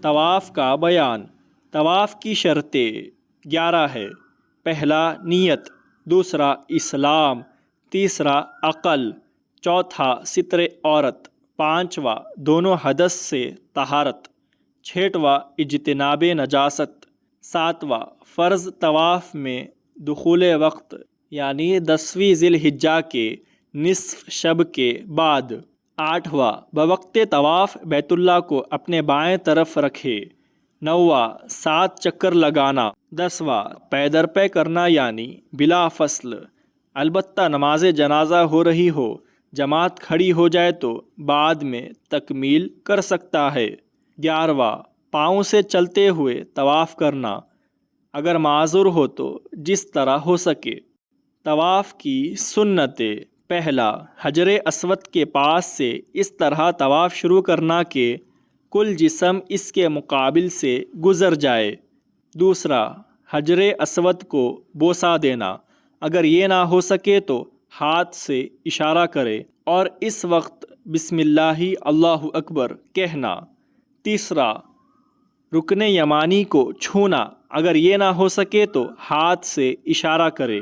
طواف کا بیان۔ طواف کی شرطیں 11 ہے۔ پہلا نیت، دوسرا اسلام، تیسرا عقل، چوتھا ستر عورت، پانچواں دونوں حدث سے طہارت، چھٹواں اجتناب نجاست، ساتواں فرض طواف میں دخول وقت یعنی 10ویں ذی الحجہ کے نصف شب کے بعد، آٹھواں بوقت طواف بیت اللہ کو اپنے بائیں طرف رکھے، نواں 7 چکر لگانا، 10واں پے در پے کرنا یعنی بلا فصل، البتہ نماز جنازہ ہو رہی ہو، جماعت کھڑی ہو جائے تو بعد میں تکمیل کر سکتا ہے، 11واں پاؤں سے چلتے ہوئے طواف کرنا، اگر معذور ہو تو جس طرح ہو سکے۔ طواف کی سنتیں، پہلا حجر اسود کے پاس سے اس طرح طواف شروع کرنا کہ کل جسم اس کے مقابل سے گزر جائے، دوسرا حجر اسود کو بوسہ دینا، اگر یہ نہ ہو سکے تو ہاتھ سے اشارہ کرے اور اس وقت بسم اللہ اللہ اکبر کہنا، تیسرا رکن یمانی کو چھونا، اگر یہ نہ ہو سکے تو ہاتھ سے اشارہ کرے،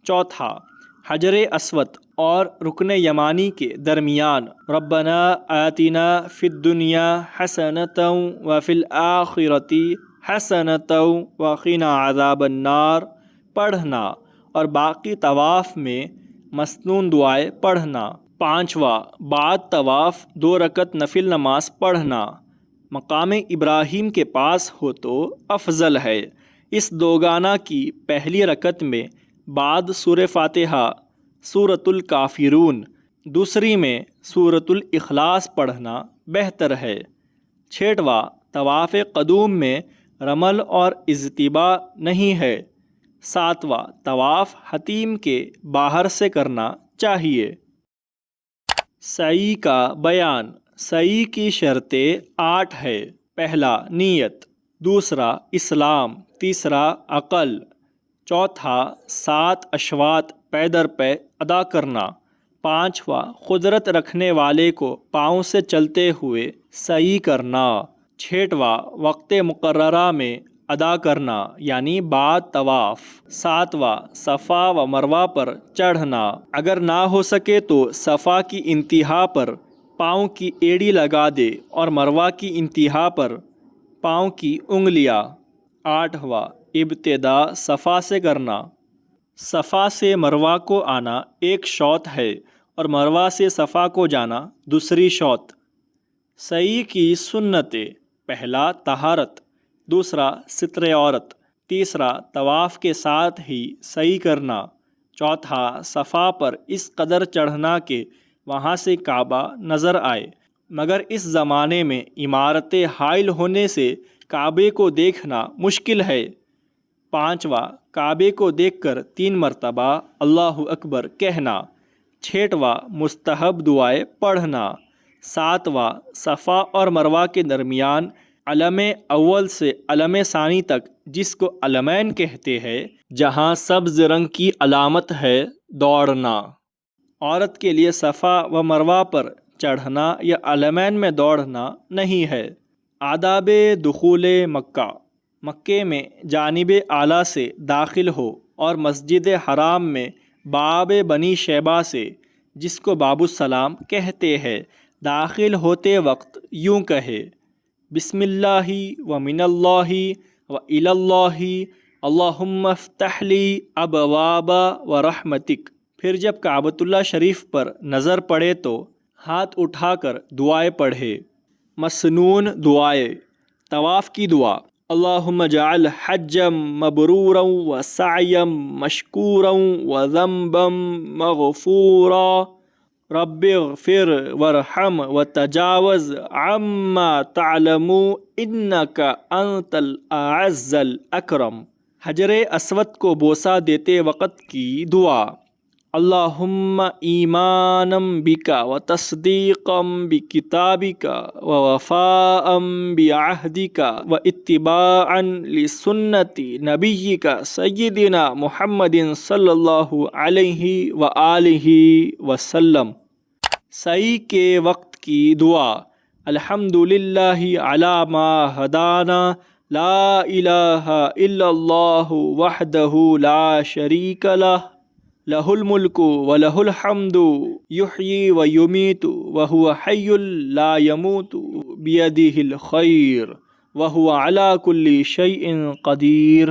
چوتھا حجر اسود اور رکن یمانی کے درمیان ربنا آتنا فی الدنیا حسنۃ وفی الآخرۃ حسنۃ وقنا عذاب النار پڑھنا اور باقی طواف میں مسنون دعائیں پڑھنا، پانچواں بعد طواف 2 رکعت نفل نماز پڑھنا، مقام ابراہیم کے پاس ہو تو افضل ہے، اس دوگانہ کی پہلی رکعت میں بعد سورہ فاتحہ سورۃ الکافرون، دوسری میں سورۃ الاخلاص پڑھنا بہتر ہے، چھٹواں طواف قدوم میں رمل اور اجتباء نہیں ہے، ساتواں طواف حتیم کے باہر سے کرنا چاہیے۔ سعی کا بیان۔ سعی کی شرطیں 8 ہے۔ پہلا نیت، دوسرا اسلام، تیسرا عقل، چوتھا 7 اشواط پے در پے ادا کرنا، پانچواں قدرت رکھنے والے کو پاؤں سے چلتے ہوئے سعی کرنا، چھٹواں وقت مقررہ میں ادا کرنا یعنی بعد طواف، ساتواں صفا و مروہ پر چڑھنا، اگر نہ ہو سکے تو صفا کی انتہا پر پاؤں کی ایڑی لگا دے اور مروہ کی انتہا پر پاؤں کی انگلیاں، آٹھواں ابتدا صفا سے کرنا، صفا سے مروہ کو آنا ایک شوط ہے اور مروہ سے صفا کو جانا دوسری شوط۔ سعی کی سنتیں، پہلا طہارت، دوسرا ستر عورت، تیسرا طواف کے ساتھ ہی سعی کرنا، چوتھا صفا پر اس قدر چڑھنا کہ وہاں سے کعبہ نظر آئے، مگر اس زمانے میں عمارت حائل ہونے سے کعبے کو دیکھنا مشکل ہے، پانچواں کعبے کو دیکھ کر 3 مرتبہ اللہ اکبر کہنا، چھٹواں مستحب دعائیں پڑھنا، ساتواں صفا اور مروہ کے درمیان علم اول سے علم ثانی تک جس کو علمین کہتے ہیں جہاں سبز رنگ کی علامت ہے دوڑنا، عورت کے لیے صفا و مروہ پر چڑھنا یا علمین میں دوڑنا نہیں ہے۔ آداب دخول مکہ۔ مکے میں جانب اعلیٰ سے داخل ہو اور مسجد حرام میں باب بنی شیبہ سے، جس کو باب السلام کہتے ہیں، داخل ہوتے وقت یوں کہے، بسم اللہ و من اللہ و الی اللہ اللہم افتح لی ابواب و رحمتک، پھر جب کعبۃ اللہ شریف پر نظر پڑے تو ہاتھ اٹھا کر دعائیں پڑھے۔ مسنون دعائیں۔ طواف کی دعا، اللہم اجعل حجا مبرورا و سعیا مشکورا و ذنبا مغفورا، رب اغفر وارحم وتجاوز عما تعلم انک انت الاعز الاکرم۔ حجر اسود کو بوسہ دیتے وقت کی دعا، اللہم ایمانا بک وتصدیقا بکتابک ووفاء بعہدک واتباعا لسنت نبیک سیدنا محمد صلی اللہ علیہ وآلہ وسلم۔ سعی کے وقت کی دعا۔ الحمدللہ علی ما ہدانا، لا الہ الا اللہ وحدہ لا شریک لہ، لہ الملک ولہ الحمد یحیی ویمیت وہو حی لا یموت بیدہ الخیر وہو علی کل شیء قدیر۔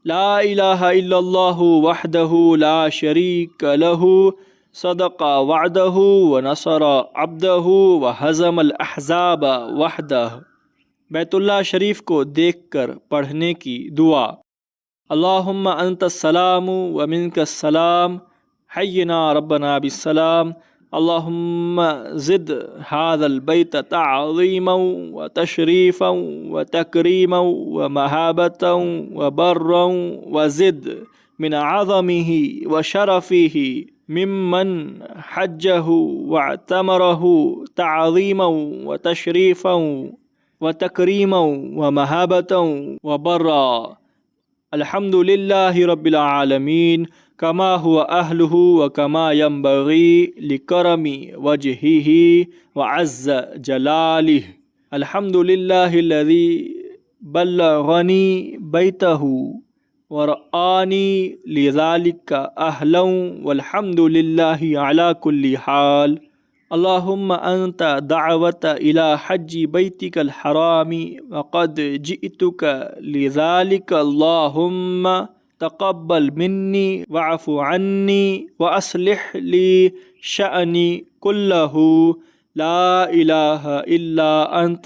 لا الہ الا اللہ وحدہ لا شریک لہ، صدق وعدہ ونصر عبدہ وہزم الاحزاب وحدہ۔ بیت اللہ شریف کو دیکھ کر پڑھنے کی دعا۔ اللہم انت السلام ومنک السلام، حینا ربنا بالسلام۔ اللہم زد هذا البیت تعظیما وتشریفا وتکریما ومہابتا وبرا، وزد من عظمہ وشرفہ ممن حجہ واعتمرہ تعظیما وتشریفا وتکریما ومہابتا وبرا۔ الحمد للہ رب العالمین، کما هو اہلہ وکما ینبغی لکرم وجہہ وعز جلالہ۔ الحمد للہ الذی بلغنی بیتہ ورآنی لذلک اہلا، والحمد للہ علی کل حال۔ اللہم انت دعوت الى حج بیتک الحرام وقد جئتک لذلک، اللہم تقبل منی واعف عنی واصلح لی شأنی کلہ، لا الہ الا انت۔